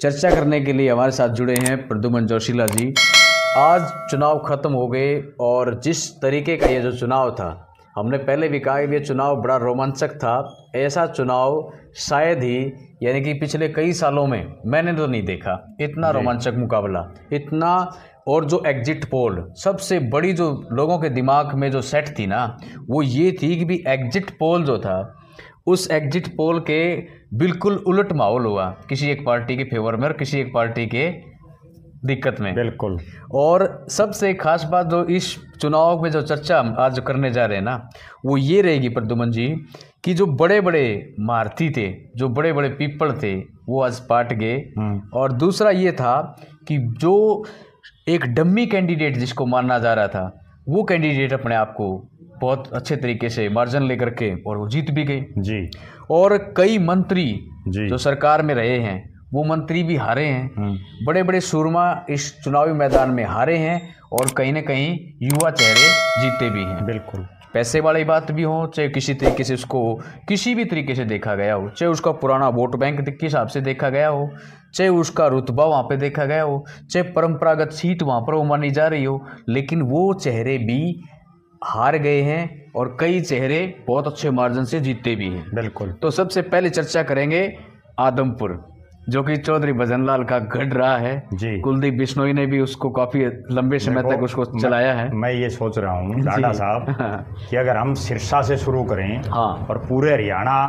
चर्चा करने के लिए हमारे साथ जुड़े हैं प्रद्युमन जोशीला जी। आज चुनाव खत्म हो गए और जिस तरीके का ये जो चुनाव था, हमने पहले भी कहा कि ये चुनाव बड़ा रोमांचक था। ऐसा चुनाव शायद ही यानी कि पिछले कई सालों में मैंने तो नहीं देखा इतना रोमांचक मुकाबला, इतना। और जो एग्जिट पोल सबसे बड़ी जो लोगों के दिमाग में जो सेट थी ना, वो ये थी कि भी एग्जिट पोल जो था, उस एग्जिट पोल के बिल्कुल उलट माहौल हुआ, किसी एक पार्टी के फेवर में और किसी एक पार्टी के दिक्कत में। बिल्कुल। और सबसे खास बात जो इस चुनाव में जो चर्चा हम आज करने जा रहे हैं ना, वो ये रहेगी प्रद्युमन जी कि जो बड़े बड़े महारथी थे, जो बड़े बड़े पीपल थे, वो आज पाट गए। और दूसरा ये था कि जो एक डम्मी कैंडिडेट जिसको मानना जा रहा था, वो कैंडिडेट अपने आप को बहुत अच्छे तरीके से मार्जिन लेकर के और वो जीत भी गई जी। और कई मंत्री जी जो सरकार में रहे हैं, वो मंत्री भी हारे हैं। बड़े बड़े सूरमा इस चुनावी मैदान में हारे हैं और कहीं ना कहीं युवा चेहरे जीते भी हैं। बिल्कुल। पैसे वाली बात भी हो, चाहे किसी तरीके से उसको किसी भी तरीके से देखा गया हो, चाहे उसका पुराना वोट बैंक के हिसाब से देखा गया हो, चाहे उसका रुतबा वहाँ पे देखा गया हो, चाहे परंपरागत सीट वहाँ पर वो मानी जा रही हो, लेकिन वो चेहरे भी हार गए हैं और कई चेहरे बहुत अच्छे मार्जिन से जीतते भी हैं। बिल्कुल। तो सबसे पहले चर्चा करेंगे आदमपुर, जो कि चौधरी भजनलाल का गढ़ रहा है जी। कुलदीप बिश्नोई ने भी उसको काफी लंबे समय तक उसको चलाया है। मैं ये सोच रहा हूँ डाडा साहब कि अगर हम सिरसा से शुरू करें और पूरे हरियाणा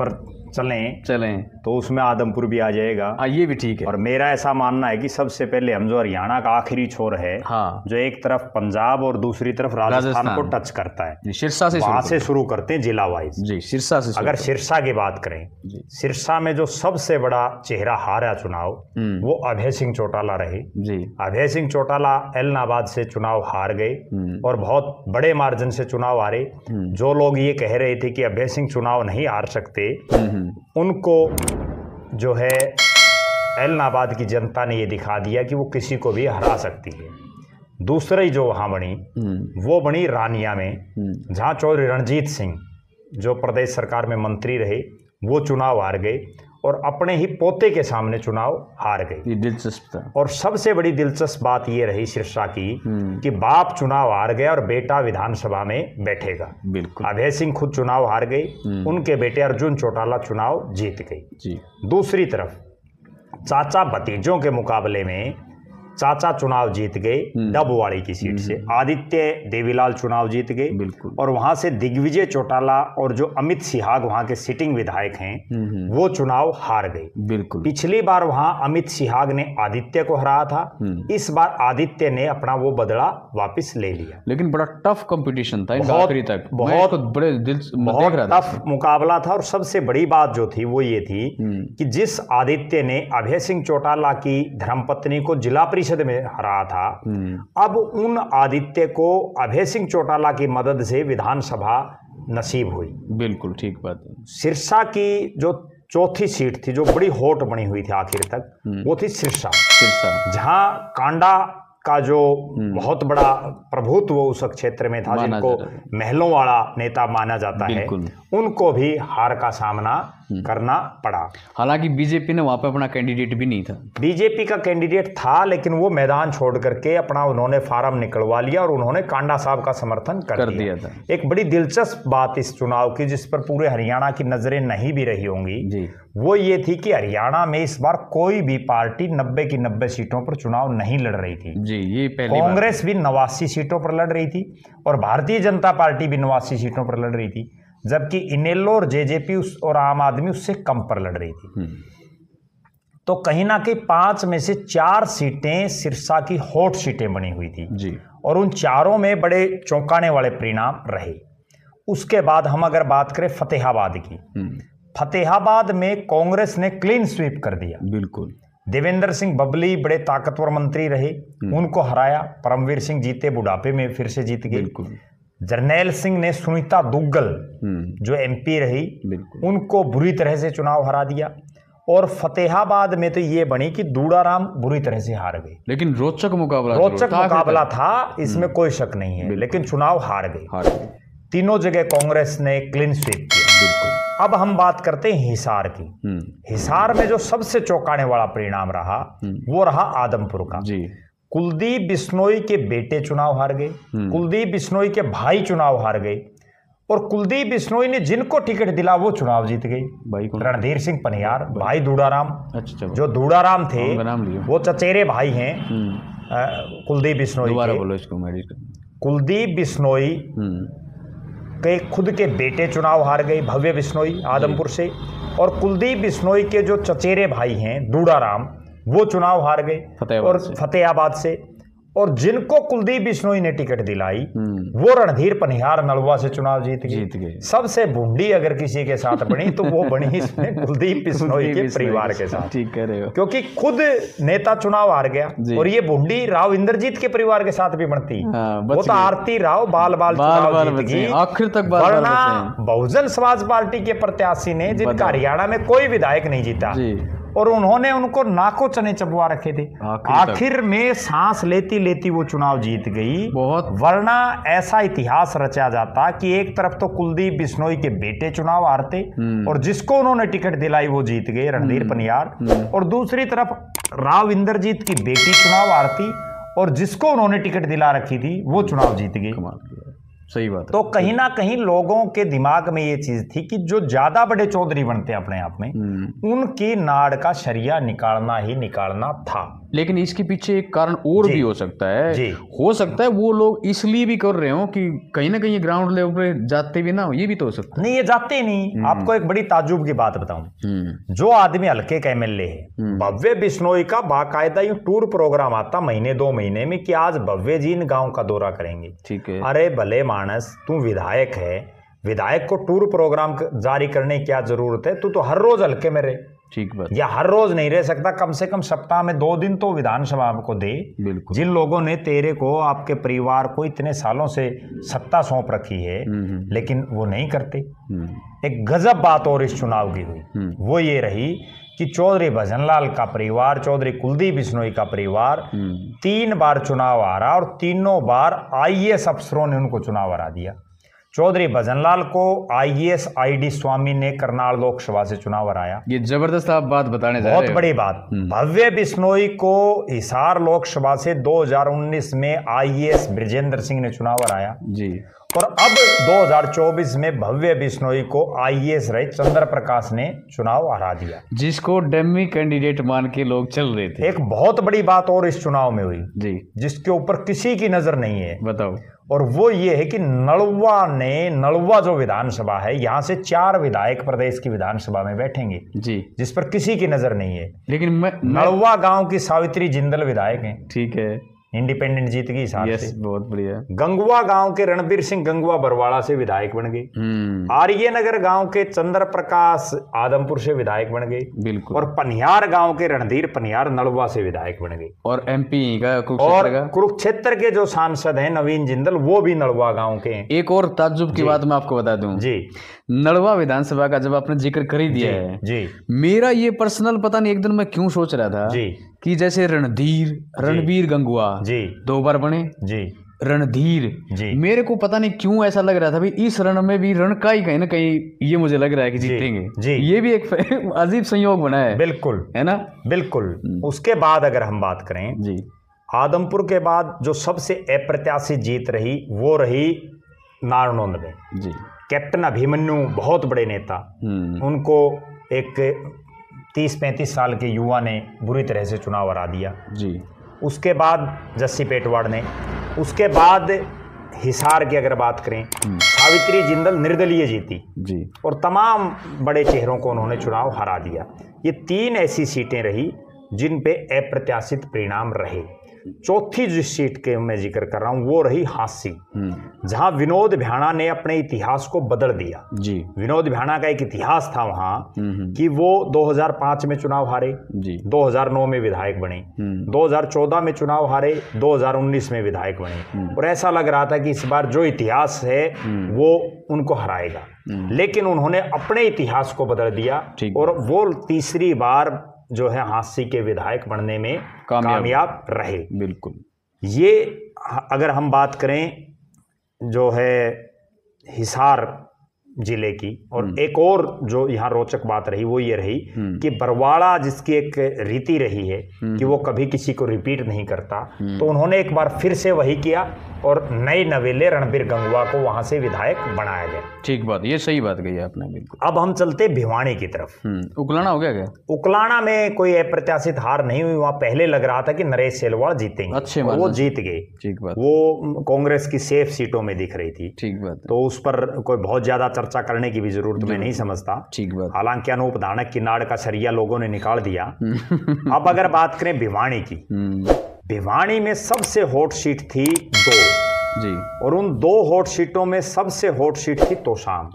पर चलें तो उसमें आदमपुर भी आ जाएगा। ये भी ठीक है। और मेरा ऐसा मानना है कि सबसे पहले हम जो हरियाणा का आखिरी छोर है, जो एक तरफ पंजाब और दूसरी तरफ राजस्थान को टच करता है, सिरसा से वहां से शुरू करते हैं जिला वाइज। जी, सिरसा से। अगर सिरसा की बात करें, सिरसा में जो सबसे बड़ा चेहरा हारा चुनाव वो अभय सिंह चौटाला रहे जी। अभय सिंह चौटाला एलनाबाद से चुनाव हार गए और बहुत बड़े मार्जिन से चुनाव हारे। जो लोग ये कह रहे थे कि अभय सिंह चुनाव नहीं हार सकते, उनको जो है एलनाबाद की जनता ने ये दिखा दिया कि वो किसी को भी हरा सकती है। दूसरी जो वहाँ बनी वो बनी रानिया में, जहाँ चौधरी रणजीत सिंह जो प्रदेश सरकार में मंत्री रहे, वो चुनाव हार गए और अपने ही पोते के सामने चुनाव हार गए। दिलचस्प था। और सबसे बड़ी दिलचस्प बात ये रही सिरसा की कि बाप चुनाव हार गया और बेटा विधानसभा में बैठेगा। बिल्कुल। अभय सिंह खुद चुनाव हार गए, उनके बेटे अर्जुन चौटाला चुनाव जीत गए जी। दूसरी तरफ चाचा भतीजों के मुकाबले में चाचा चुनाव जीत गए डबवाड़ी की सीट से, आदित्य देवीलाल चुनाव जीत गए। बिल्कुल। और वहां से दिग्विजय चौटाला और जो अमित सिहाग वहां के सिटिंग विधायक हैं, वो चुनाव हार गए। बिल्कुल। पिछली बार वहां अमित सिहाग ने आदित्य को हराया था, इस बार आदित्य ने अपना वो बदला वापस ले लिया। लेकिन बड़ा टफ कंपटीशन था आखिरी तक, बहुत टफ मुकाबला था। और सबसे बड़ी बात जो थी वो ये थी कि जिस आदित्य ने अभय सिंह चौटाला की धर्मपत्नी को जिला परिषद में हराया था, अब उन आदित्य को अभय सिंह चौटाला की मदद से विधानसभा नसीब हुई। बिल्कुल ठीक बात है। सिरसा की जो चौथी सीट थी, जो बड़ी होट बनी हुई थी आखिर तक, वो थी सिरसा, जहां कांडा का जो बहुत बड़ा प्रभुत्व उस क्षेत्र में था, जिनको महलों वाला नेता माना जाता है, उनको भी हार का सामना करना पड़ा। हालांकि बीजेपी ने वहां पर अपना कैंडिडेट भी नहीं था। बीजेपी का कैंडिडेट था, लेकिन वो मैदान छोड़ करके अपना उन्होंने फार्म निकलवा लिया और उन्होंने कांडा साहब का समर्थन कर दिया था। एक बड़ी दिलचस्प बात इस चुनाव की, जिस पर पूरे हरियाणा की नजरें नहीं भी रही होंगी, वो ये थी कि हरियाणा में इस बार कोई भी पार्टी 90 की 90 सीटों पर चुनाव नहीं लड़ रही थी जी। ये पहली कांग्रेस भी 89 सीटों पर लड़ रही थी और भारतीय जनता पार्टी भी 89 सीटों पर लड़ रही थी, जबकि इनेलो और जेजेपी और आम आदमी उससे कम पर लड़ रही थी। तो कहीं ना कहीं 5 में से 4 सीटें सिरसा की हॉट सीटें बनी हुई थी जी। और उन चारों में बड़े चौंकाने वाले परिणाम रहे। उसके बाद हम अगर बात करें फतेहाबाद की, फतेहाबाद में कांग्रेस ने क्लीन स्वीप कर दिया। बिल्कुल। देवेंद्र सिंह बबली बड़े ताकतवर मंत्री रहे, उनको हराया। परमवीर सिंह जीते, बुढ़ापे में फिर से जीत गए। जरनैल सिंह ने सुनीता दुग्गल जो एमपी रही, उनको बुरी तरह से चुनाव हरा दिया। और फतेहाबाद में तो ये बनी कि दूड़ाराम बुरी तरह से हार गए। लेकिन रोचक मुकाबला था, इसमें कोई शक नहीं है, लेकिन चुनाव हार गए। तीनों जगह कांग्रेस ने क्लीन स्वीप किया। अब हम बात करते हैं हिसार की। हिसार में जो सबसे चौंकाने वाला परिणाम रहा वो रहा आदमपुर का। जी। कुलदीप बिश्नोई के बेटे चुनाव हार गए, कुलदीप बिश्नोई के भाई चुनाव हार गए, और कुलदीप बिश्नोई ने जिनको टिकट दिला वो चुनाव जीत गए। रणधीर सिंह पनियार, भाई दूड़ाराम। अच्छा, जो दूड़ाराम थे वो चचेरे भाई हैं कुलदीप बिश्नोई के। कुलदीप बिश्नोई के खुद के बेटे चुनाव हार गए, भव्य बिश्नोई आदमपुर से, और कुलदीप बिश्नोई के जो चचेरे भाई हैं दूड़ाराम वो चुनाव हार गए और फतेहाबाद से। और जिनको कुलदीप बिश्नोई ने टिकट दिलाई वो रणधीर पनिहार नलवा से चुनाव जीत गए। सबसे भूंडी अगर किसी के साथ बनी तो वो बनी इसमें कुलदीप बिश्नोई के परिवार के साथ। ठीक कह रहे हो, क्योंकि खुद नेता चुनाव हार गया और ये भूंडी राव इंद्रजीत के परिवार के साथ भी बनती। वो तो आरती राव बाल चुनाव जीत गई आखिर तक, वरना बहुजन समाज पार्टी के प्रत्याशी ने जिनका हरियाणा में कोई विधायक नहीं जीता और उन्होंने उनको नाको चने चबवा रखे थे, आखिर में सांस लेती लेती वो चुनाव जीत गई। वरना ऐसा इतिहास रचा जाता कि एक तरफ तो कुलदीप बिश्नोई के बेटे चुनाव हारते और जिसको उन्होंने टिकट दिलाई वो जीत गए, रणधीर पनियार, और दूसरी तरफ राव इंद्रजीत की बेटी चुनाव हारती और जिसको उन्होंने टिकट दिला रखी थी वो चुनाव जीत गई। सही बात है। तो कहीं ना कहीं लोगों के दिमाग में ये चीज थी कि जो ज्यादा बड़े चौधरी बनते हैं अपने आप में उनकी नाड़ का शरिया निकालना ही निकालना था। लेकिन इसके पीछे एक कारण और भी हो सकता है। हो सकता है वो लोग इसलिए भी कर रहे हो कि कहीं ना कहीं ग्राउंड लेवल पे जाते भी ना हो, ये भी तो हो सकता है। नहीं, ये जाते ही नहीं। आपको एक बड़ी ताजुब की बात बताऊं, जो आदमी हल्के का एमएलए है, भव्य बिश्नोई का बाकायदा यूं टूर प्रोग्राम आता महीने 2 महीने में कि आज भव्य जी इन गाँव का दौरा करेंगे। ठीक है, अरे भले मानस, तू विधायक है, विधायक को टूर प्रोग्राम जारी करने की क्या जरूरत है? तू तो हर रोज हल्के में रहे। ठीक बात। या हर रोज नहीं रह सकता, कम से कम सप्ताह में 2 दिन तो विधानसभा को दे। बिल्कुल। जिन लोगों ने तेरे को, आपके परिवार को इतने सालों से सत्ता सौंप रखी है लेकिन वो नहीं करते। एक गजब बात और इस चुनाव की हुई, वो ये रही कि चौधरी भजनलाल का परिवार, चौधरी कुलदीप बिश्नोई का परिवार 3 बार चुनाव हारा और तीनों बार आईएएस अफसरों ने उनको चुनाव हरा दिया। चौधरी भजनलाल को आईएएस आईडी स्वामी ने करनाल लोकसभा से चुनाव हराया। ये जबरदस्त आप बात बताने जा रहे हो। बहुत बड़ी बात। भव्य बिश्नोई को हिसार लोकसभा से 2019 में आईएएस ब्रिजेंद्र सिंह ने चुनाव हराया जी। और अब 2024 में भव्य बिश्नोई को आईएएस रहे चंद्र प्रकाश ने चुनाव हरा दिया, जिसको डमी कैंडिडेट मान के लोग चल रहे थे। एक बहुत बड़ी बात और इस चुनाव में हुई जी, जिसके ऊपर किसी की नजर नहीं है। बताओ। और वो ये है कि नलवा जो विधानसभा है, यहाँ से 4 विधायक प्रदेश की विधानसभा में बैठेंगे जी, जिस पर किसी की नजर नहीं है। लेकिन नलवा गांव की सावित्री जिंदल विधायक हैं। ठीक है, इंडिपेंडेंट जीत गई हिसाब से। बहुत बढ़िया। गंगवा गांव के रणबीर सिंह गंगवा बरवाड़ा से विधायक बन गए। आर्य नगर गांव के चंद्र प्रकाश आदमपुर से विधायक बन गए। बिल्कुल। और पनिहार गांव के रणधीर पनिहार नलवा से विधायक बन गए। और एमपी का कुरुक्षेत्र के जो सांसद हैं नवीन जिंदल, वो भी नलवा गांव के हैं। एक और ताज्जुब की बात मैं आपको बता दूं जी, नलवा विधानसभा का जब आपने जिक्र कर ही दिया है जी, मेरा ये पर्सनल पता नहीं एक दिन मैं क्यों सोच रहा था जी कि जैसे रणबीर गंगवा जी 2 बार बने जी, रणधीर जी, मेरे को पता नहीं क्यों ऐसा लग रहा था भाई इस रण में भी रण का ही कहीं ना कहीं ये मुझे लग रहा है कि जीतेंगे जी। ये भी एक अजीब संयोग बना है। बिल्कुल, है ना? बिल्कुल। उसके बाद अगर हम बात करें जी, आदमपुर के बाद जो सबसे अप्रत्याशित जीत रही वो रही नारनौंद में जी। कैप्टन अभिमन्यु बहुत बड़े नेता, उनको एक 30-35 साल के युवा ने बुरी तरह से चुनाव हरा दिया जी। उसके बाद जस्सी पेटवाड़ ने, उसके बाद हिसार की अगर बात करें सावित्री जिंदल निर्दलीय जीती जी, और तमाम बड़े चेहरों को उन्होंने चुनाव हरा दिया। ये 3 ऐसी सीटें रही जिन पे अप्रत्याशित परिणाम रहे। चौथी जिस सीट के मैं जिक्र कर रहा हूं वो रही हांसी, जहां विनोद भ्याणा ने अपने इतिहास को बदल दिया जी। विनोद भ्याणा का एक इतिहास था वहां कि वो 2005 में चुनाव हारे जी, 2009 में विधायक बने, 2014 में चुनाव हारे, 2019 में विधायक बने, और ऐसा लग रहा था कि इस बार जो इतिहास है वो उनको हराएगा। लेकिन उन्होंने अपने इतिहास को बदल दिया और वो तीसरी बार जो है हांसी के विधायक बनने में कामयाब रहे। बिल्कुल। ये अगर हम बात करें जो है हिसार जिले की। और एक और जो यहाँ रोचक बात रही वो ये रही कि बरवाड़ा जिसकी एक रीति रही है कि वो कभी किसी को रिपीट नहीं करता, तो उन्होंने एक बार फिर से वही किया और नए नवेले रणबीर गंगवा को वहां से विधायक बनाया गया। ठीक बात, ये सही बात कही आपने बिल्कुल। अब हम चलते भिवानी की तरफ। उकलाना हो गया क्या? उकलाना में कोई अप्रत्याशित हार नहीं हुई। वहां पहले लग रहा था कि नरेश सेलवाड़ जीतेंगे, अच्छे वो जीत गए। ठीक बात। वो कांग्रेस की सेफ सीटों में दिख रही थी। ठीक बात। तो उस पर कोई बहुत ज्यादा चर्चा करने की भी जरूरत मैं नहीं समझता। ठीक बात। हालांकि अनूप धानक की नाड़ का सरिया लोगों ने निकाल दिया। अब अगर बात करें भिवानी की, भिवानी में सबसे हॉट सीट थी 2 जी, और उन 2 हॉट सीटों में सबसे हॉट सीट थी तोशाम,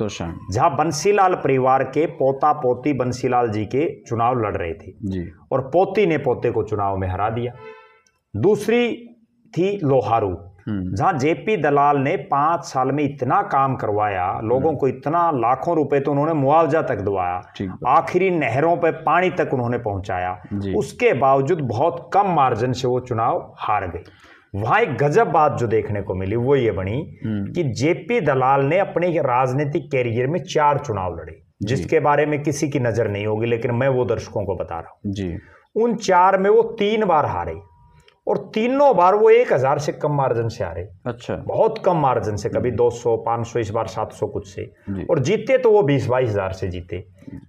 जहां बंसीलाल परिवार के पोता पोती बंसीलाल जी के चुनाव लड़ रहे थे जी, और पोती ने पोते को चुनाव में हरा दिया। दूसरी थी लोहारू, जहां जेपी दलाल ने 5 साल में इतना काम करवाया, लोगों को इतना लाखों रुपए तो उन्होंने मुआवजा तक दिलवाया, आखिरी नहरों पे पानी तक उन्होंने पहुंचाया, उसके बावजूद बहुत कम मार्जिन से वो चुनाव हार गए। वहां एक गजब बात जो देखने को मिली वो ये बनी कि जेपी दलाल ने अपने राजनीतिक कैरियर में 4 चुनाव लड़े, जिसके बारे में किसी की नजर नहीं होगी, लेकिन मैं वो दर्शकों को बता रहा हूं जी। उन 4 में वो 3 बार हारे और तीनों बार वो 1000 से कम मार्जिन से हारे। अच्छा, बहुत कम मार्जिन से, कभी 200 500, इस बार 700 कुछ से, और जीते तो वो 20-22 हजार से जीते।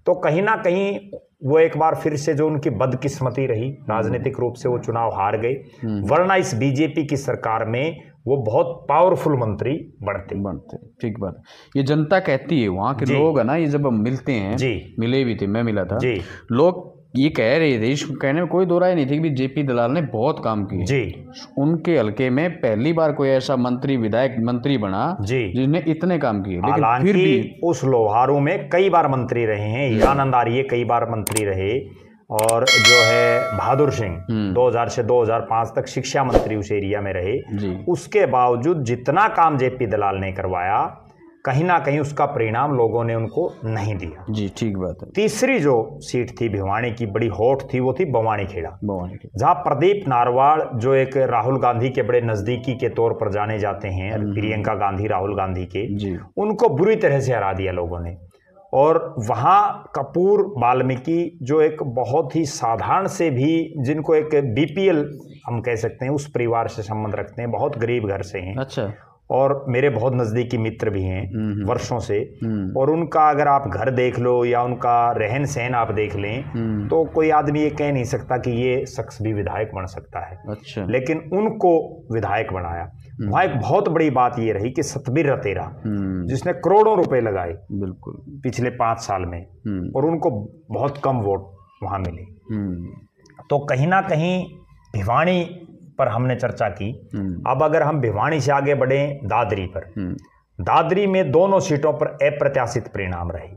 तो कहीं ना कहीं वो एक बार फिर से जो उनकी बदकिस्मती रही, राजनीतिक रूप से वो चुनाव हार गए, वरना इस बीजेपी की सरकार में वो बहुत पावरफुल मंत्री बनते। ठीक बात। ये जनता कहती है, वहाँ के लोग है ना, ये जब हम मिलते हैं जी, मिले भी थे, मैं मिला था जी, लोग ये कह रहे थे, इस कहने में कोई दो राय नहीं थी कि जेपी दलाल ने बहुत काम किए जी। उनके हल्के में पहली बार कोई ऐसा मंत्री, विधायक मंत्री बना जी जिसने इतने काम किए, लेकिन फिर भी उस लोहारू में कई बार मंत्री रहे हैं। आनंद आर्य कई बार मंत्री रहे, और जो है बहादुर सिंह 2000 से 2005 तक शिक्षा मंत्री उस एरिया में रहे जी। उसके बावजूद जितना काम जेपी दलाल ने करवाया, कहीं ना कहीं उसका परिणाम लोगों ने उनको नहीं दिया जी। ठीक बात है। तीसरी जो सीट थी भिवानी की बड़ी हॉट थी, वो थी बवानीखेड़ा, जहां प्रदीप नारवाल जो एक राहुल गांधी के बड़े नजदीकी के तौर पर जाने जाते हैं, प्रियंका गांधी राहुल गांधी के जी, उनको बुरी तरह से हरा दिया लोगों ने। और वहां कपूर वाल्मीकि जो एक बहुत ही साधारण से भी, जिनको एक बीपीएल हम कह सकते हैं, उस परिवार से संबंध रखते हैं, बहुत गरीब घर से हैं। अच्छा। और मेरे बहुत नज़दीकी मित्र भी हैं वर्षों से, और उनका अगर आप घर देख लो या उनका रहन सहन आप देख लें तो कोई आदमी ये कह नहीं सकता कि ये शख्स भी विधायक बन सकता है। अच्छा। लेकिन उनको विधायक बनाया। वहाँ एक बहुत बड़ी बात ये रही कि सतबीर रतेरा, जिसने करोड़ों रुपए लगाए बिल्कुल पिछले 5 साल में, और उनको बहुत कम वोट वहाँ मिले। तो कहीं ना कहीं भिवानी पर हमने चर्चा की। अब अगर हम भिवानी से आगे बढ़े दादरी पर, दादरी में दोनों सीटों पर अप्रत्याशित परिणाम रहे।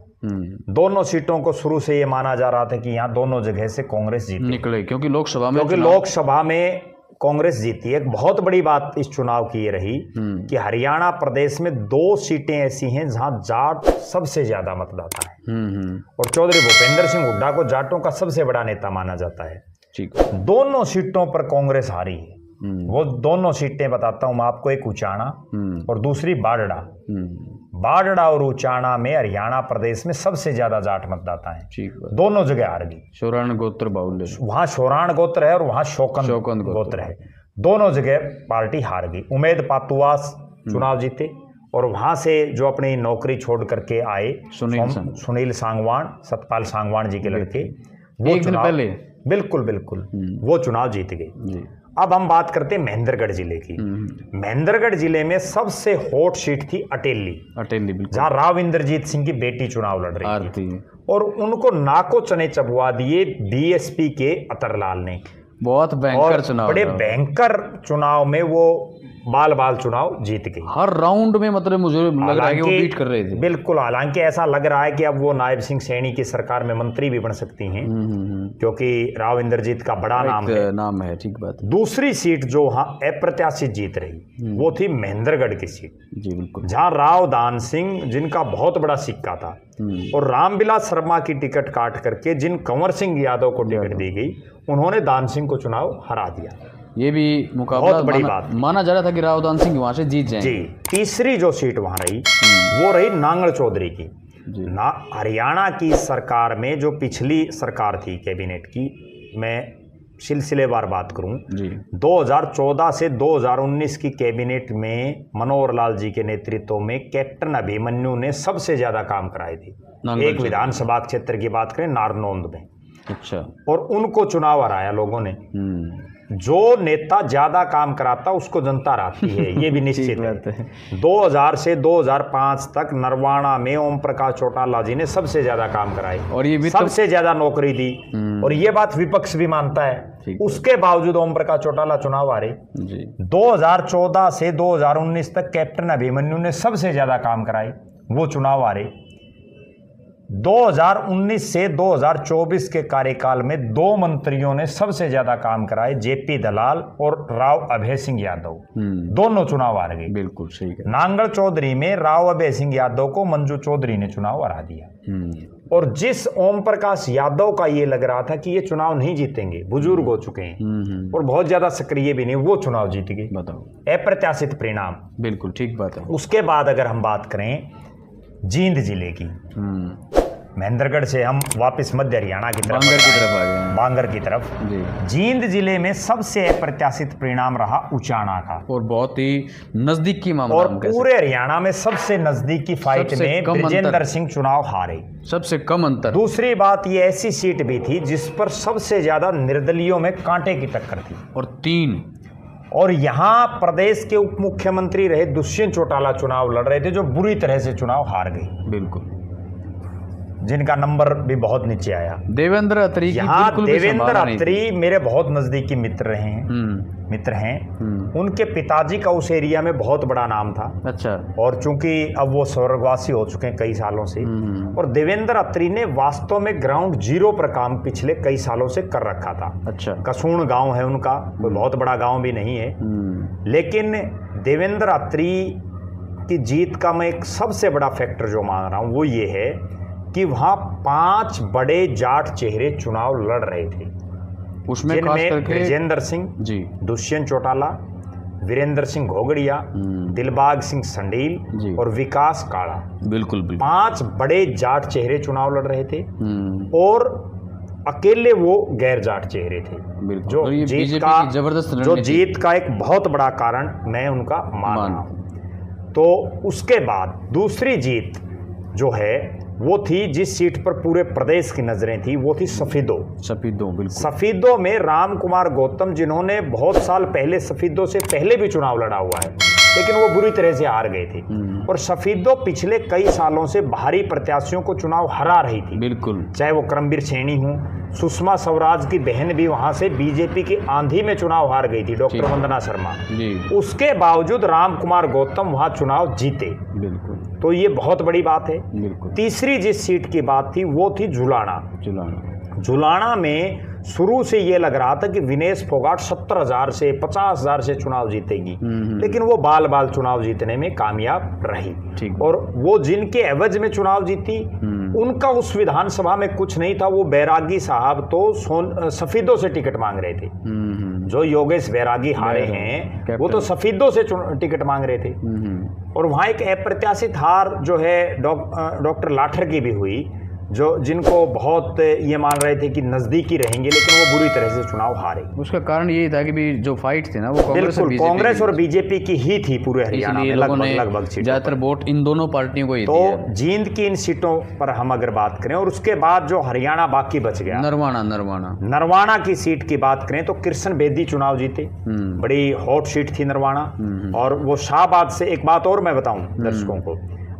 दोनों सीटों को शुरू से ये माना जा रहा था कि यहाँ दोनों जगह से कांग्रेस जीती निकले, क्योंकि लोकसभा में कांग्रेस जीती। एक बहुत बड़ी बात इस चुनाव की ये रही कि हरियाणा प्रदेश में 2 सीटें ऐसी हैं जहां जाट सबसे ज्यादा मतदाता है, और चौधरी भूपेंद्र सिंह हुड्डा को जाटों का सबसे बड़ा नेता माना जाता है। ठीक। दोनों सीटों पर कांग्रेस हारी है। वो दोनों सीटें बताता हूं मैं आपको, एक उचाना और दूसरी बाड़ड़ा। बाड़ड़ा और उचाना में हरियाणा प्रदेश में सबसे ज्यादा जाट मतदाता हैं। ठीक। दोनों जगह हार गई। शोराण गोत्र बाहुल्य, वहां शोराण गोत्र है और वहां शोकन गोत्र है। दोनों जगह पार्टी हार गई। उमेद पातुआस चुनाव जीते, और वहां से जो अपनी नौकरी छोड़ करके आए सुनील सांगवान, सतपाल सांगवान जी के लड़के, वो एक दिन पहले बिल्कुल वो चुनाव जीत गए। अब हम बात करते हैं महेंद्रगढ़ जिले की। महेंद्रगढ़ जिले में सबसे हॉट सीट थी अटेली, जहां राव इंद्रजीत सिंह की बेटी चुनाव लड़ रही थी, और उनको नाको चने चबवा दिए बीएसपी के अतरलाल ने। बहुत भयंकर चुनाव, बड़े भयंकर चुनाव में वो बाल चुनाव जीत गई हर राउंड में। मतलब मुझे लग रहा है कि वो बीट कर रहे थे। बिल्कुल, हालांकि ऐसा लग रहा है कि अब वो नायब सिंह सैनी की सरकार में मंत्री भी बन सकती हैं, क्योंकि राव इंद्रजीत का बड़ा नाम है। ठीक बात। दूसरी सीट जो वहां अप्रत्याशित जीत रही वो थी महेंद्रगढ़ की सीट जी, बिल्कुल, जहां राव दान सिंह, जिनका बहुत बड़ा सिक्का था, और रामविलास शर्मा की टिकट काट करके जिन कंवर सिंह यादव को टिकट दी गई, उन्होंने दान सिंह को चुनाव हरा दिया। ये भी मुकाबला बहुत बड़ी बात माना जा रहा था कि रावदान सिंह वहां से जीत जाएंगे। जी। तीसरी जो सीट वहां रही वो रही नांगल चौधरी की। हरियाणा की सरकार में जो पिछली सरकार थी कैबिनेट की, मैं सिलसिलेवार बात करूं, 2014 से 2019 की कैबिनेट में मनोहर लाल जी के नेतृत्व में कैप्टन अभिमन्यु ने सबसे ज्यादा काम कराए थे। एक विधानसभा क्षेत्र की बात करें नारनौंद में, अच्छा, और उनको चुनाव हराया लोगों ने। जो नेता ज्यादा काम कराता उसको जनता हराती है, ये भी निश्चित है। 2000 से 2005 तक नरवाना में ओम प्रकाश चौटाला जी ने सबसे ज्यादा काम कराए और ये सबसे ज्यादा नौकरी दी, और ये बात विपक्ष भी मानता है। उसके बावजूद ओम प्रकाश चौटाला चुनाव हारे। 2014 से 2019 तक कैप्टन अभिमन्यु ने सबसे ज्यादा काम कराए, वो चुनाव हारे। 2019 से 2024 के कार्यकाल में 2 मंत्रियों ने सबसे ज्यादा काम कराए, जेपी दलाल और राव अभय सिंह यादव, दोनों चुनाव हार गए। बिल्कुल सही है। नांगल चौधरी में राव अभय सिंह यादव को मंजू चौधरी ने चुनाव हरा दिया। और जिस ओम प्रकाश यादव का ये लग रहा था कि ये चुनाव नहीं जीतेंगे, बुजुर्ग हो चुके हैं और बहुत ज्यादा सक्रिय भी नहीं, वो चुनाव जीत गए। बताओ, अप्रत्याशित परिणाम। बिल्कुल ठीक बात है। उसके बाद अगर हम बात करें जींद जिले की, महेंद्रगढ़ से हम वापस मध्य हरियाणा की तरफ आ गए, बांगर की तरफ। जींद जिले में सबसे अप्रत्याशित परिणाम रहा उचाना का, और बहुत ही नजदीकी मामला, और पूरे हरियाणा में सबसे नजदीकी फाइट में ब्रजेंद्र सिंह चुनाव हारे, सबसे कम अंतर। दूसरी बात, ये ऐसी सीट भी थी जिस पर सबसे ज्यादा निर्दलियों में कांटे की टक्कर थी, और यहाँ प्रदेश के उप मुख्यमंत्री रहे दुष्यंत चौटाला चुनाव लड़ रहे थे, जो बुरी तरह से चुनाव हार गए। बिल्कुल, जिनका नंबर भी बहुत नीचे आया। देवेंद्र अत्री, यहाँ देवेंद्र अत्री मेरे बहुत नजदीकी मित्र हैं। उनके पिताजी का उस एरिया में बहुत बड़ा नाम था। अच्छा। और चूंकि अब वो स्वर्गवासी हो चुके हैं कई सालों से, और देवेंद्र अत्री ने वास्तव में ग्राउंड जीरो पर काम पिछले कई सालों से कर रखा था। अच्छा। कसूण गांव है उनका, कोई बहुत बड़ा गांव भी नहीं है, लेकिन देवेंद्र अत्री की जीत का मैं एक सबसे बड़ा फैक्टर जो मान रहा हूं वो ये है कि वहां 5 बड़े जाट चेहरे चुनाव लड़ रहे थे, उसमें जिनमें ब्रजेंद्र सिंह जी, दुष्यंत चौटाला, वीरेंद्र सिंह घोगड़िया, दिलबाग सिंह संडील और विकास काड़ा। बिल्कुल 5 बड़े जाट चेहरे चुनाव लड़ रहे थे, और अकेले वो गैर जाट चेहरे थे, जो जीत का एक बहुत बड़ा कारण मैं उनका मान रहा हूं। तो उसके बाद दूसरी जीत जो है वो थी जिस सीट पर पूरे प्रदेश की नजरें थी, वो थी सफीदो। बिल्कुल। सफीदो में राम कुमार गौतम, जिन्होंने बहुत साल पहले सफीदो से पहले भी चुनाव लड़ा हुआ है, लेकिन वो बुरी तरह से हार गए थे, और सफीदो पिछले कई सालों से भारी प्रत्याशियों को चुनाव हरा रही थी। बिल्कुल। चाहे वो करमबीर सैनी हो, सुषमा स्वराज की बहन भी वहां से बीजेपी की आंधी में चुनाव हार गई थी, डॉक्टर वंदना शर्मा। उसके बावजूद राम कुमार गौतम वहां चुनाव जीते। बिल्कुल। तो ये बहुत बड़ी बात है। तीसरी जिस सीट की बात थी वो थी झुलाना में शुरू से ये लग रहा था कि विनेश फोगाट 70,000 से 50,000 से चुनाव जीतेगी, लेकिन वो बाल चुनाव जीतने में कामयाब रही। और वो जिनके एवज में चुनाव जीती उनका उस विधानसभा में कुछ नहीं था। वो बैरागी साहब तो सफीदों से टिकट मांग रहे थे, जो योगेश बैरागी हारे हैं वो तो सफीदों से टिकट मांग रहे थे। और वहां एक अप्रत्याशित हार जो है डॉक्टर लाठर की भी हुई, जो जिनको बहुत ये मान रहे थे कि नजदीकी रहेंगे, लेकिन वो बुरी तरह से चुनाव हारे। उसका कारण यही था कि भी जो फाइट थी ना वो कांग्रेस और बीजेपी की ही थी पूरे हरियाणा में, लगभग ज्यादातर वोट इन दोनों पार्टियों को ही तो जींद की इन सीटों पर हम अगर बात करें, और उसके बाद जो हरियाणा बाकी बच गया, नरवाना की सीट की बात करें तो कृष्ण बेदी चुनाव जीते। बड़ी हॉट सीट थी नरवाना, और वो शाहबाद से। एक बात और मैं बताऊं दर्शकों को,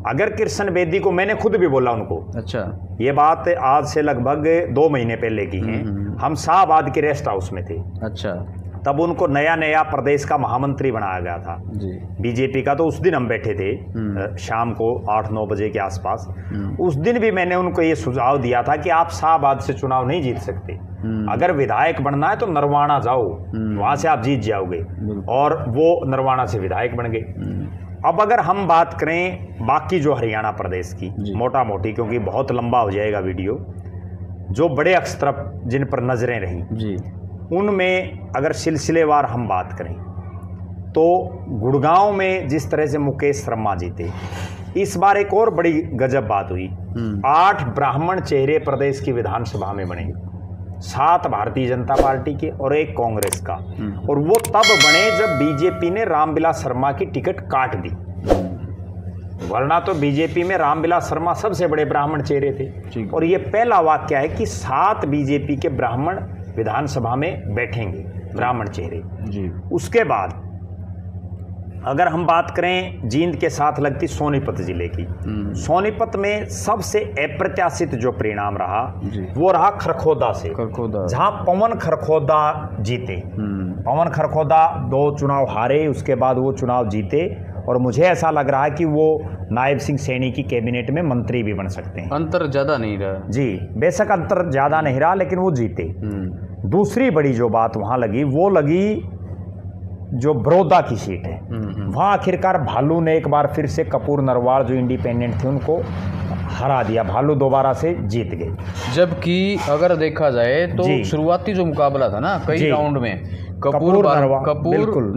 अगर कृष्ण बेदी को, मैंने खुद भी बोला उनको, अच्छा, ये बात आज से लगभग 2 महीने पहले की है, हम शाहबाद के रेस्ट हाउस में थे। अच्छा। तब उनको नया प्रदेश का महामंत्री बनाया गया था बीजेपी का। तो उस दिन हम बैठे थे शाम को 8-9 बजे के आसपास। उस दिन भी मैंने उनको ये सुझाव दिया था कि आप शाहबाद से चुनाव नहीं जीत सकते, अगर विधायक बनना है तो नरवाना जाओ, वहां से आप जीत जाओगे। और वो नरवाना से विधायक बन गए। अब अगर हम बात करें बाकी जो हरियाणा प्रदेश की, मोटा मोटी, क्योंकि बहुत लंबा हो जाएगा वीडियो, जो बड़े अक्सर जिन पर नजरें रही जी, उनमें अगर सिलसिलेवार हम बात करें तो गुड़गांव में जिस तरह से मुकेश शर्मा जीते, इस बार एक और बड़ी गजब बात हुई। 8 ब्राह्मण चेहरे प्रदेश की विधानसभा में बने, 7 भारतीय जनता पार्टी के और 1 कांग्रेस का, और वो तब बने जब बीजेपी ने रामविलास शर्मा की टिकट काट दी, वरना तो बीजेपी में रामविलास शर्मा सबसे बड़े ब्राह्मण चेहरे थे। और ये पहला वाक्य है कि 7 बीजेपी के ब्राह्मण विधानसभा में बैठेंगे, ब्राह्मण चेहरे जी। उसके बाद अगर हम बात करें जींद के साथ लगती सोनीपत जिले की, सोनीपत में सबसे अप्रत्याशित जो परिणाम रहा वो रहा खरखोदा से, जहां पवन खरखोदा जीते। पवन खरखोदा 2 चुनाव हारे, उसके बाद वो चुनाव जीते, और मुझे ऐसा लग रहा है कि वो नायब सिंह सैनी की कैबिनेट में मंत्री भी बन सकते हैं। अंतर ज्यादा नहीं रहा जी, बेशक अंतर ज्यादा नहीं रहा, लेकिन वो जीते। दूसरी बड़ी जो बात वहां लगी वो लगी जो बड़ौदा की सीट है, वहां आखिरकार भालू ने एक बार फिर से कपूर नरवाल जो इंडिपेंडेंट थे उनको हरा दिया, भालू दोबारा से जीत गए। जबकि अगर देखा जाए तो शुरुआती जो मुकाबला था ना कई राउंड में कपूर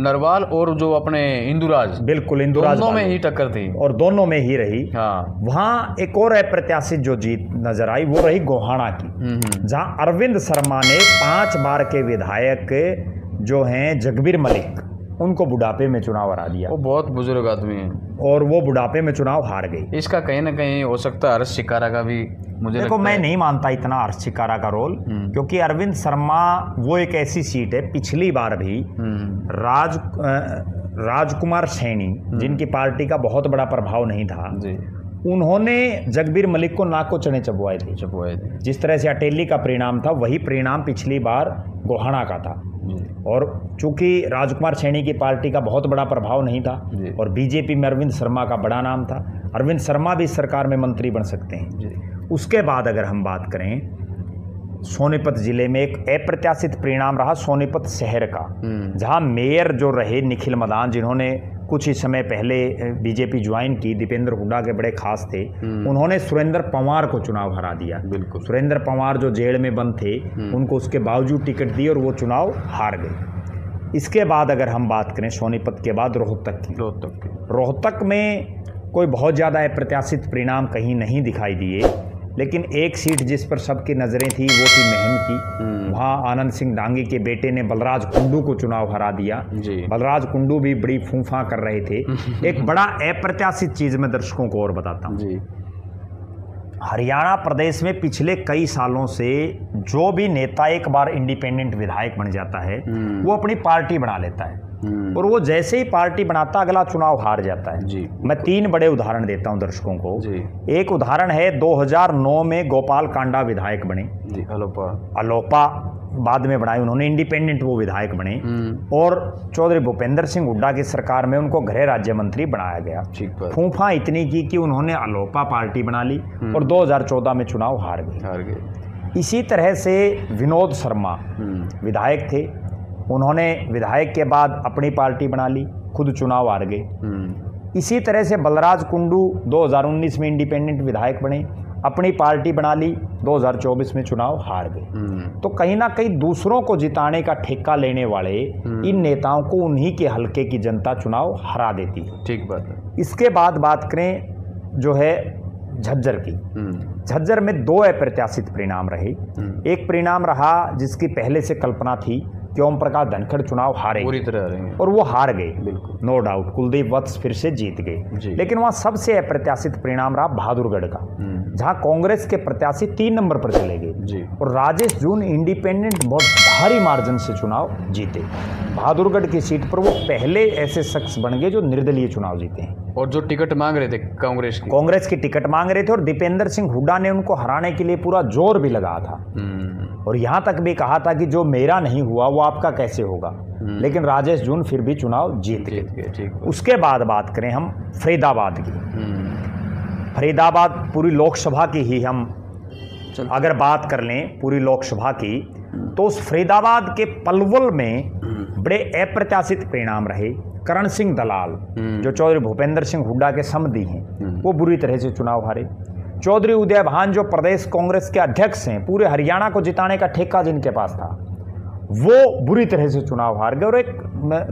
नरवाल और जो अपने इंदुराज, बिल्कुल इंदुराज, दोनों में ही टक्कर थी और दोनों में ही रही। हाँ। वहां एक और अप्रत्याशित जो जीत नजर आई वो रही गोहाना की, जहां अरविंद शर्मा ने 5 बार के विधायक जो हैं जगबीर मलिक, उनको बुढ़ापे में चुनाव हरा दिया। वो बहुत बुजुर्ग आदमी हैं और वो बुढ़ापे में चुनाव हार गई। इसका कहीं ना कहीं हो सकता है हर्ष शिकारा का भी, मुझे देखो मैं नहीं मानता इतना हर्ष शिकारा का रोल, क्योंकि अरविंद शर्मा वो एक ऐसी सीट है, पिछली बार भी राजकुमार सैनी जिनकी पार्टी का बहुत बड़ा प्रभाव नहीं था, उन्होंने जगबीर मलिक को नाक को चने चबवाए थे। जिस तरह से अटेली का परिणाम था वही परिणाम पिछली बार गोहाना का था। और चूंकि राजकुमार सैनी की पार्टी का बहुत बड़ा प्रभाव नहीं था और बीजेपी में अरविंद शर्मा का बड़ा नाम था, अरविंद शर्मा भी सरकार में मंत्री बन सकते हैं। उसके बाद अगर हम बात करें सोनीपत जिले में एक अप्रत्याशित परिणाम रहा सोनीपत शहर का, जहां मेयर जो रहे निखिल मदान, जिन्होंने कुछ ही समय पहले बीजेपी ज्वाइन की, दीपेंद्र हुड्डा के बड़े खास थे, उन्होंने सुरेंद्र पंवार को चुनाव हरा दिया। बिल्कुल, सुरेंद्र पंवार जो जेल में बंद थे उनको उसके बावजूद टिकट दी और वो चुनाव हार गए। इसके बाद अगर हम बात करें सोनीपत के बाद रोहतक में कोई बहुत ज़्यादा अप्रत्याशित परिणाम कहीं नहीं दिखाई दिए, लेकिन एक सीट जिस पर सबकी नज़रें थी वो थी महम की। वहाँ आनंद सिंह डांगी के बेटे ने बलराज कुंडू को चुनाव हरा दिया। बलराज कुंडू भी बड़ी फूंफा कर रहे थे। एक बड़ा अप्रत्याशित चीज़ मैं दर्शकों को और बताता हूँ। हरियाणा प्रदेश में पिछले कई सालों से जो भी नेता एक बार इंडिपेंडेंट विधायक बन जाता है वो अपनी पार्टी बना लेता है, और वो जैसे ही पार्टी बनाता अगला चुनाव हार जाता है। मैं 3 बड़े उदाहरण देता हूं दर्शकों को। एक उदाहरण है 2009 में गोपाल कांडा विधायक बने, अलोपा बाद में बनाई उन्होंने, इंडिपेंडेंट वो विधायक बने, और चौधरी भूपेंद्र सिंह हुड्डा की सरकार में उनको गृह राज्य मंत्री बनाया गया। फूंफा इतनी की कि उन्होंने अलोपा पार्टी बना ली और 2014 में चुनाव हार गए। इसी तरह से विनोद शर्मा विधायक थे, उन्होंने विधायक के बाद अपनी पार्टी बना ली, खुद चुनाव हार गए। इसी तरह से बलराज कुंडू 2019 में इंडिपेंडेंट विधायक बने, अपनी पार्टी बना ली, 2024 में चुनाव हार गए। तो कहीं ना कहीं दूसरों को जिताने का ठेका लेने वाले इन नेताओं को उन्हीं के हलके की जनता चुनाव हरा देती है। ठीक बात है। इसके बाद बात करें जो है झज्जर की, झज्जर में 2 अप्रत्याशित परिणाम रहे। एक परिणाम रहा जिसकी पहले से कल्पना थी कि ओम प्रकाश धनखड़ चुनाव हारे पूरी तरह हारेंगे, और वो हार गए, बिल्कुल नो डाउट। कुलदीप वत्स फिर से जीत गए, लेकिन वहाँ सबसे अप्रत्याशित परिणाम रहा बहादुरगढ़ का, जहाँ कांग्रेस के प्रत्याशी 3 नंबर पर चले गए और राजेश जून इंडिपेंडेंट बहुत भारी मार्जिन से चुनाव जीते। बहादुरगढ़ की सीट पर वो पहले ऐसे शख्स बन गए जो निर्दलीय चुनाव जीते हैं, और जो टिकट मांग रहे थे कांग्रेस की टिकट मांग रहे थे, और दीपेंद्र सिंह हुड्डा ने उनको हराने के लिए पूरा जोर भी लगाया था, और यहां तक भी कहा था कि जो मेरा नहीं हुआ वो आपका कैसे होगा। लेकिन राजेश जून फिर भी चुनाव जीत गए। उसके बाद बात करें हम फरीदाबाद की, फरीदाबाद पूरी लोकसभा की ही हम अगर बात कर लें पूरी लोकसभा की, तो उस फरीदाबाद के पलवल में बड़े अप्रत्याशित परिणाम रहे। करण सिंह दलाल जो चौधरी भूपेंद्र सिंह हुड्डा के समधी हैं, वो बुरी तरह से चुनाव हारे। चौधरी उदय भान जो प्रदेश कांग्रेस के अध्यक्ष हैं, पूरे हरियाणा को जिताने का ठेका जिनके पास था, वो बुरी तरह से चुनाव हार गए और एक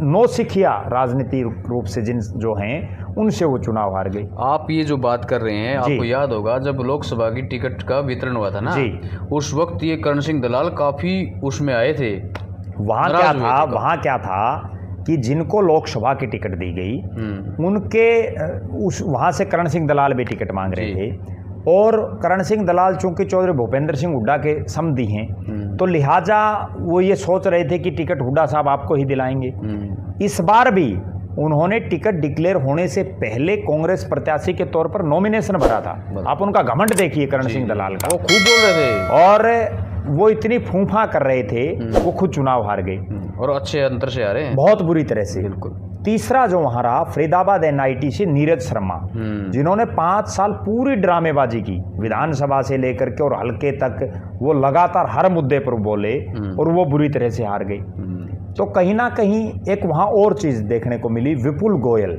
नौसिखिया राजनीतिक रूप से जिन जो हैं उनसे वो चुनाव हार गई। आप ये जो बात कर रहे हैं, आपको याद होगा जब लोकसभा की टिकट का वितरण हुआ था ना जी, उस वक्त ये करण सिंह दलाल काफी उसमें आए थे। वहाँ क्या था कि जिनको लोकसभा की टिकट दी गई उनके वहाँ से करण सिंह दलाल भी टिकट मांग रहे थे और करण सिंह दलाल चूंकि चौधरी भूपेंद्र सिंह हुड्डा के समधी हैं तो लिहाजा वो ये सोच रहे थे कि टिकट हुड्डा साहब आपको ही दिलाएंगे। इस बार भी उन्होंने टिकट डिक्लेयर होने से पहले कांग्रेस प्रत्याशी के तौर पर नॉमिनेशन भरा था। आप उनका घमंड देखिए करण सिंह दलाल का, वो खूब बोल रहे थे और वो इतनी फूंफा कर रहे थे, वो खुद चुनाव हार गए और अच्छे अंतर से हारे हैं, बहुत बुरी तरह से। बिल्कुल। तीसरा जो वहां रहा फरीदाबाद एनआईटी से नीरज शर्मा, जिन्होंने 5 साल पूरी ड्रामेबाजी की, विधानसभा से लेकर के और हल्के तक वो लगातार हर मुद्दे पर बोले और वो बुरी तरह से हार गई। तो कहीं ना कहीं एक वहां और चीज देखने को मिली, विपुल गोयल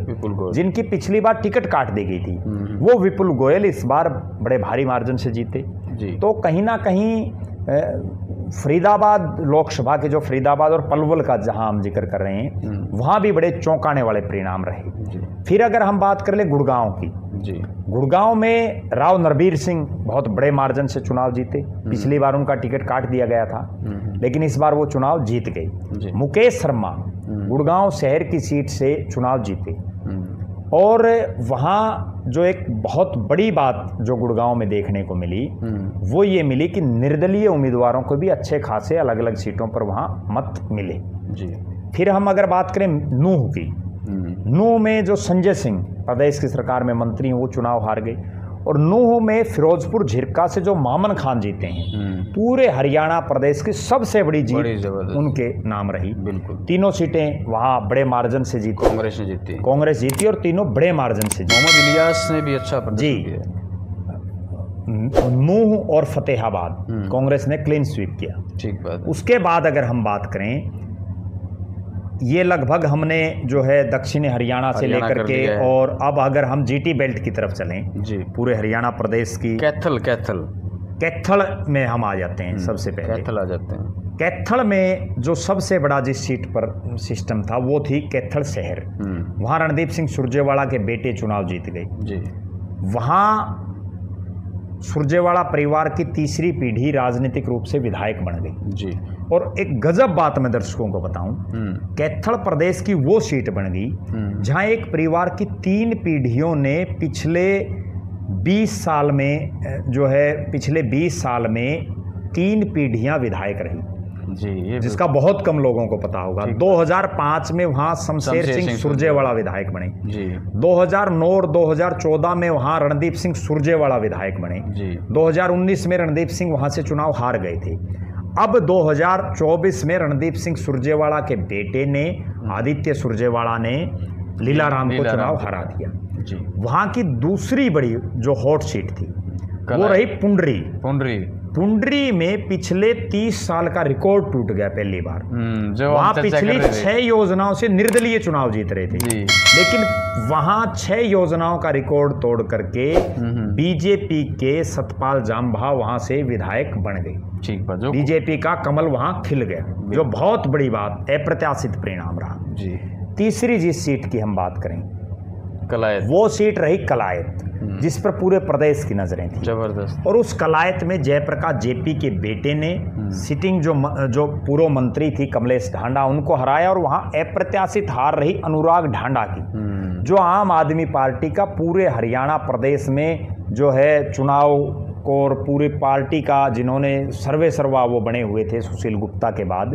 जिनकी पिछली बार टिकट काट दी गई थी, वो विपुल गोयल इस बार बड़े भारी मार्जिन से जीते। तो कहीं ना कहीं फरीदाबाद लोकसभा के जो फरीदाबाद और पलवल का जहां हम जिक्र कर रहे हैं वहां भी बड़े चौंकाने वाले परिणाम रहे। फिर अगर हम बात कर ले गुड़गांव की, गुड़गांव में राव नरबीर सिंह बहुत बड़े मार्जिन से चुनाव जीते। पिछली बार उनका टिकट काट दिया गया था लेकिन इस बार वो चुनाव जीत गए। मुकेश शर्मा गुड़गांव शहर की सीट से चुनाव जीते और वहाँ जो एक बहुत बड़ी बात जो गुड़गांव में देखने को मिली वो ये मिली कि निर्दलीय उम्मीदवारों को भी अच्छे खासे अलग अलग सीटों पर वहाँ मत मिले। फिर हम अगर बात करें नूह की, नूह में जो संजय सिंह प्रदेश की सरकार में मंत्री हैं वो चुनाव हार गए और नूह में फिरोजपुर झिरका से जो मामन खान जीते हैं, पूरे हरियाणा प्रदेश की सबसे बड़ी जीत उनके नाम रही। बिल्कुल। तीनों सीटें वहां बड़े मार्जिन से जीती, कांग्रेस जीती और तीनों बड़े मार्जिन से जीती। मोहम्मद इलियास ने भी अच्छा प्रदर्शन किया। नूह और फतेहाबाद कांग्रेस ने क्लीन स्वीप किया। ठीक बात। उसके बाद अगर हम बात करें, ये लगभग हमने जो है दक्षिणी हरियाणा से लेकर के और अब अगर हम जीटी बेल्ट की तरफ चलें जी, पूरे हरियाणा प्रदेश की कैथल में हम आ जाते हैं। सबसे पहले कैथल आ जाते हैं। कैथल में जो सबसे बड़ा जिस सीट पर सिस्टम था वो थी कैथल शहर। वहां रणदीप सिंह सुरजेवाला के बेटे चुनाव जीत गए। वहां सुरजेवाला परिवार की तीसरी पीढ़ी राजनीतिक रूप से विधायक बन गई जी। और एक गजब बात मैं दर्शकों को बताऊं, कैथल प्रदेश की वो सीट बन गई जहां एक परिवार की 3 पीढ़ियों ने पिछले 20 साल में जो है पिछले 20 साल में 3 पीढ़ियां विधायक रही जी, जिसका बहुत कम लोगों को पता होगा। 2005 में वहां शमशेर सिंह सुरजेवाला विधायक बने जी। 2009 और 2014 में वहां रणदीप सिंह सुरजेवाला विधायक बने जी। 2019 में रणदीप सिंह वहां से चुनाव हार गए थे। अब 2024 में रणदीप सिंह सुरजेवाला के बेटे ने आदित्य सुरजेवाला ने लीलाराम को चुनाव हरा दिया जी। वहां की दूसरी बड़ी जो हॉट सीट थी वो रही पुंडरी में पिछले 30 साल का रिकॉर्ड टूट गया पहली बार। वहां पिछली 6 योजनाओं से निर्दलीय चुनाव जीत रहे थे लेकिन वहां 6 योजनाओं का रिकॉर्ड तोड़ करके बीजेपी के सतपाल जाम्भा वहां से विधायक बन गए। ठीक बात। बीजेपी का कमल वहां खिल गया, जो बहुत बड़ी बात, अप्रत्याशित परिणाम रहा जी। तीसरी जिस सीट की हम बात करें कलायत, वो सीट रही कलायत, जिस पर पूरे प्रदेश की नजरें थी जबरदस्त। और उस कलायत में जयप्रकाश जेपी के बेटे ने सिटिंग जो पूर्व मंत्री थी कमलेश ढांडा उनको हराया और वहां अप्रत्याशित हार रही अनुराग ढांडा की, जो आम आदमी पार्टी का पूरे हरियाणा प्रदेश में जो है चुनाव और पूरी पार्टी का जिन्होंने सर्वा वो बने हुए थे सुशील गुप्ता के बाद,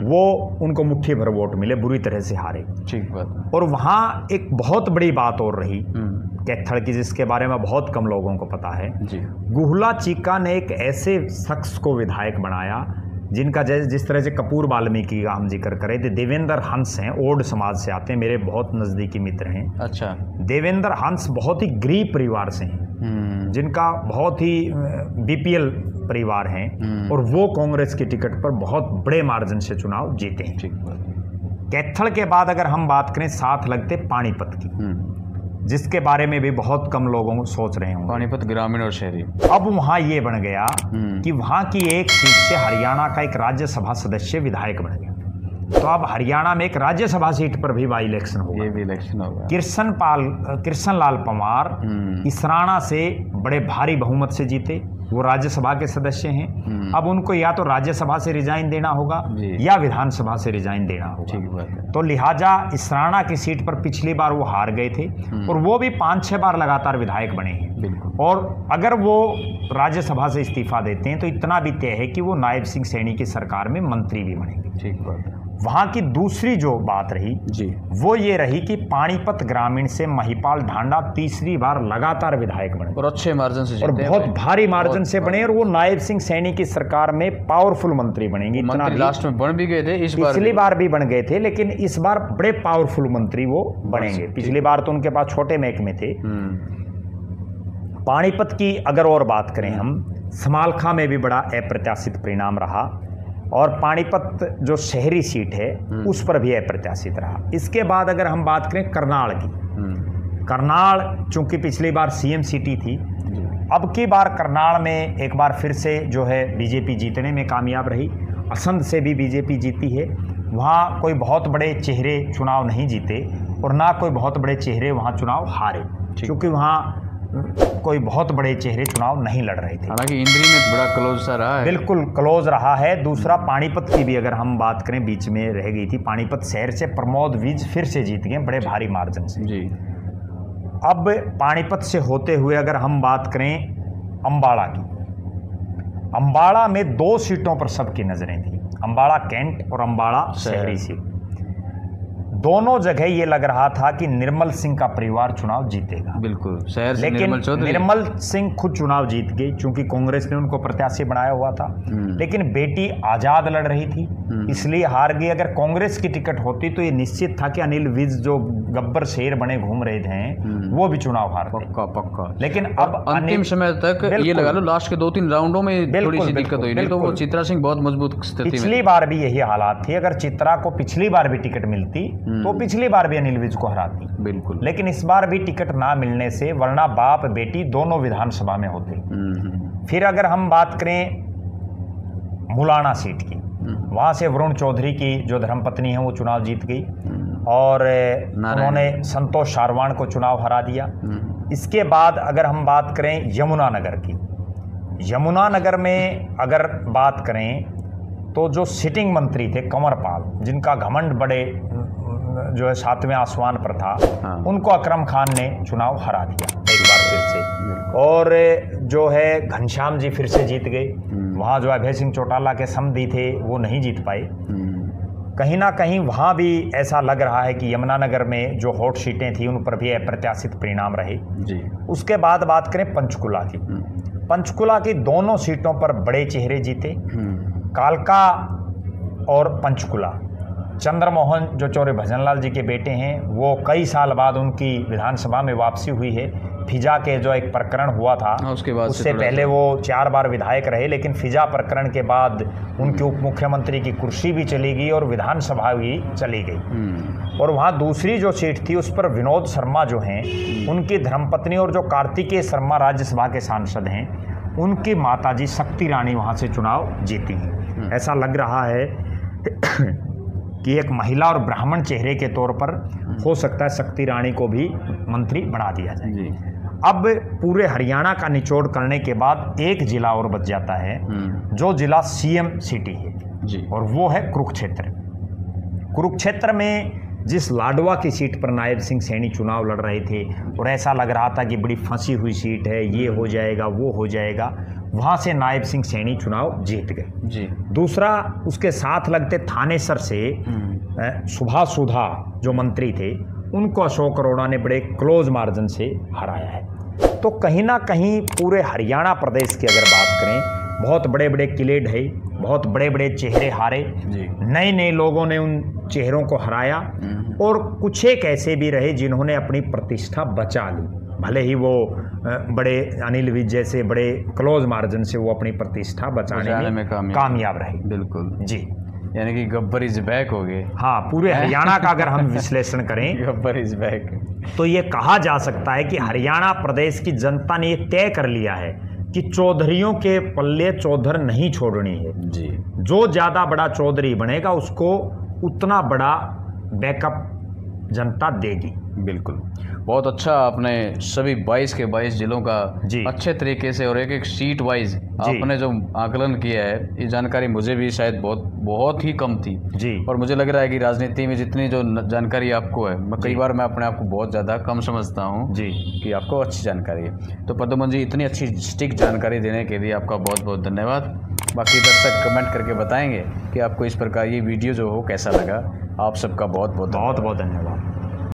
वो उनको मुट्ठी भर वोट मिले, बुरी तरह से हारे। ठीक बात। और वहाँ एक बहुत बड़ी बात और रही कैथल की जिसके बारे में बहुत कम लोगों को पता है जी। गुहला चीका ने एक ऐसे शख्स को विधायक बनाया जिनका जिस तरह से कपूर वाल्मीकि का हम जिक्र करें तो देवेंद्र हंस हैं, ओड समाज से आते हैं, मेरे बहुत नज़दीकी मित्र हैं। अच्छा। देवेंद्र हंस बहुत ही गरीब परिवार से हैं, जिनका बहुत ही बीपीएल परिवार हैं और वो कांग्रेस की टिकट पर बहुत बड़े मार्जिन से चुनाव जीते हैं। कैथल के बाद अगर हम बात करें साथ लगते पानीपत की, जिसके बारे में भी बहुत कम लोगों को सोच रहे होंगे। पानीपत ग्रामीण और शहरी। अब वहां ये बन गया कि वहां की एक सीट से हरियाणा का एक राज्यसभा सदस्य विधायक बन गया। तो अब हरियाणा में एक राज्यसभा सीट पर भी बाई इलेक्शन होगा। ये भी इलेक्शन होगा। कृष्ण लाल पंवार इसराना से बड़े भारी बहुमत से जीते, वो राज्यसभा के सदस्य हैं। अब उनको या तो राज्यसभा से रिजाइन देना होगा या विधानसभा से रिजाइन देना होगा। ठीक बात है। तो लिहाजा इसराना की सीट पर पिछली बार वो हार गए थे और वो भी 5-6 बार लगातार विधायक बने हैं। और अगर वो राज्यसभा से इस्तीफा देते हैं तो इतना भी तय है कि वो नायब सिंह सैनी की सरकार में मंत्री भी बनेंगे। ठीक बात है। वहां की दूसरी जो बात रही वो ये रही कि पानीपत ग्रामीण से महिपाल ढांडा तीसरी बार लगातार विधायक बने और अच्छे मार्जिन से और बहुत भारी मार्जिन से बने और वो नायब सिंह सैनी की सरकार में पावरफुल मंत्री बनेंगे। इतना लास्ट में बन भी गए थे, पिछली बार भी बन गए थे, लेकिन इस बार बड़े पावरफुल मंत्री वो बनेंगे। पिछली बार तो उनके पास छोटे महकमे थे। पानीपत की अगर और बात करें हम, समालखा में भी बड़ा अप्रत्याशित परिणाम रहा और पानीपत जो शहरी सीट है उस पर भी अप्रत्याशित रहा। इसके बाद अगर हम बात करें करनाल की, करनाल चूंकि पिछली बार सीएम सिटी थी, अब की बार करनाल में एक बार फिर से जो है बीजेपी जीतने में कामयाब रही। असंध से भी बीजेपी जीती है। वहाँ कोई बहुत बड़े चेहरे चुनाव नहीं जीते और ना कोई बहुत बड़े चेहरे वहाँ चुनाव हारे, क्योंकि वहाँ कोई बहुत बड़े चेहरे चुनाव नहीं लड़ रहे थे। हालांकि इंद्री में बड़ा क्लोज सा रहा है। बिल्कुल क्लोज रहा है। दूसरा, पानीपत की भी अगर हम बात करें, बीच में रह गई थी। पानीपत शहर से प्रमोद विज फिर से जीत गए बड़े भारी मार्जिन से जी। अब पानीपत से होते हुए अगर हम बात करें अम्बाड़ा की, अम्बाड़ा में 2 सीटों पर सबकी नजरें थी, अम्बाड़ा कैंट और अम्बाड़ा शहरी सीट। दोनों जगह ये लग रहा था कि निर्मल सिंह का परिवार चुनाव जीतेगा। बिल्कुल, शहर से लेकिन निर्मल सिंह खुद चुनाव जीत गई, क्योंकि कांग्रेस ने उनको प्रत्याशी बनाया हुआ था। लेकिन बेटी आजाद लड़ रही थी, इसलिए हार गई। अगर कांग्रेस की टिकट होती तो ये निश्चित था कि अनिल विज जो गब्बर शेर बने घूम रहे थे वो भी चुनाव हारते। पक्का। लेकिन अब अंतिम समय तक ये लगा लो, लास्ट के 2-3 राउंडों में थोड़ी सी दिक्कत हुई, नहीं तो वो चित्रा सिंह बहुत मजबूत स्थिति में। पिछली बार भी यही हालात थे। अगर चित्रा को पिछली बार भी टिकट मिलती तो पिछली बार भी अनिल विज को हराती। बिल्कुल। लेकिन इस बार भी टिकट ना मिलने से, वरना बाप बेटी दोनों विधानसभा में होते। फिर अगर हम बात करें मुलाना सीट की, वहां से वरुण चौधरी की जो धर्मपत्नी है वो चुनाव जीत गई और उन्होंने संतोष शारवाण को चुनाव हरा दिया। इसके बाद अगर हम बात करें यमुनानगर की, यमुनानगर में अगर बात करें तो जो सिटिंग मंत्री थे कंवरपाल, जिनका घमंड बड़े जो है 7वें आसमान पर था, उनको अकरम खान ने चुनाव हरा दिया एक बार फिर से। और जो है घनश्याम जी फिर से जीत गए। वहाँ जो अभय सिंह चौटाला के समधी थे वो नहीं जीत पाए। कहीं ना कहीं वहाँ भी ऐसा लग रहा है कि यमुनानगर में जो हॉट सीटें थी उन पर भी अप्रत्याशित परिणाम रहे जी। उसके बाद बात करें पंचकुला की, पंचकुला की दोनों सीटों पर बड़े चेहरे जीते। कालका और पंचकुला, चंद्रमोहन जो चौरे भजनलाल जी के बेटे हैं, वो कई साल बाद उनकी विधानसभा में वापसी हुई है। फिजा के जो एक प्रकरण हुआ था उससे पहले वो 4 बार विधायक रहे, लेकिन फिजा प्रकरण के बाद उनकी उप मुख्यमंत्री की कुर्सी भी चली गई और विधानसभा भी चली गई। और वहाँ दूसरी जो सीट थी उस पर विनोद शर्मा जो हैं, उनकी धर्मपत्नी और जो कार्तिकेय शर्मा राज्यसभा के सांसद हैं, उनकी माताजी शक्ति रानी वहाँ से चुनाव जीती हैं। ऐसा लग रहा है कि एक महिला और ब्राह्मण चेहरे के तौर पर हो सकता है शक्ति रानी को भी मंत्री बना दिया जाए। अब पूरे हरियाणा का निचोड़ करने के बाद एक जिला और बच जाता है, जो जिला सीएम सिटी है जी। और वो है कुरुक्षेत्र। कुरुक्षेत्र में जिस लाडवा की सीट पर नायब सिंह सैनी चुनाव लड़ रहे थे और ऐसा लग रहा था कि बड़ी फंसी हुई सीट है, ये हो जाएगा वो हो जाएगा, वहाँ से नायब सिंह सैनी चुनाव जीत गए जी। दूसरा, उसके साथ लगते थानेसर से सुभाष सुधा जो मंत्री थे, उनको अशोक अरोड़ा ने बड़े क्लोज मार्जिन से हराया है। तो कहीं ना कहीं पूरे हरियाणा प्रदेश की अगर बात करें, बहुत बड़े बड़े किले ढहे, बहुत बड़े बड़े चेहरे हारे, नए नए लोगों ने उन चेहरों को हराया और कुछ एक ऐसे भी रहे जिन्होंने अपनी प्रतिष्ठा बचा ली, भले ही वो बड़े अनिल विज जैसे बड़े क्लोज मार्जिन से वो अपनी प्रतिष्ठा बचाने में कामयाब रहे। बिल्कुल जी। यानी कि गब्बर इज बैक हो गए। हाँ, पूरे हरियाणा का अगर हम विश्लेषण करें गब्बर इज बैक, तो ये कहा जा सकता है कि हरियाणा प्रदेश की जनता ने ये तय कर लिया है कि चौधरियों के पल्ले चौधर नहीं छोड़नी है जी। जो ज़्यादा बड़ा चौधरी बनेगा उसको उतना बड़ा बैकअप जनता देगी। बिल्कुल, बहुत अच्छा आपने सभी 22 के 22 जिलों का अच्छे तरीके से और एक एक सीट वाइज आपने जो आकलन किया है, ये जानकारी मुझे भी शायद बहुत ही कम थी जी। और मुझे लग रहा है कि राजनीति में जितनी जो जानकारी आपको है, मैं कई बार मैं अपने आप को बहुत ज़्यादा कम समझता हूँ जी, कि आपको अच्छी जानकारी है। तो प्रद्युमन जी, इतनी अच्छी स्टिक जानकारी देने के लिए आपका बहुत बहुत धन्यवाद। बाकी दर्शक कमेंट करके बताएंगे कि आपको इस प्रकार ये वीडियो जो हो कैसा लगा। आप सबका बहुत बहुत धन्यवाद।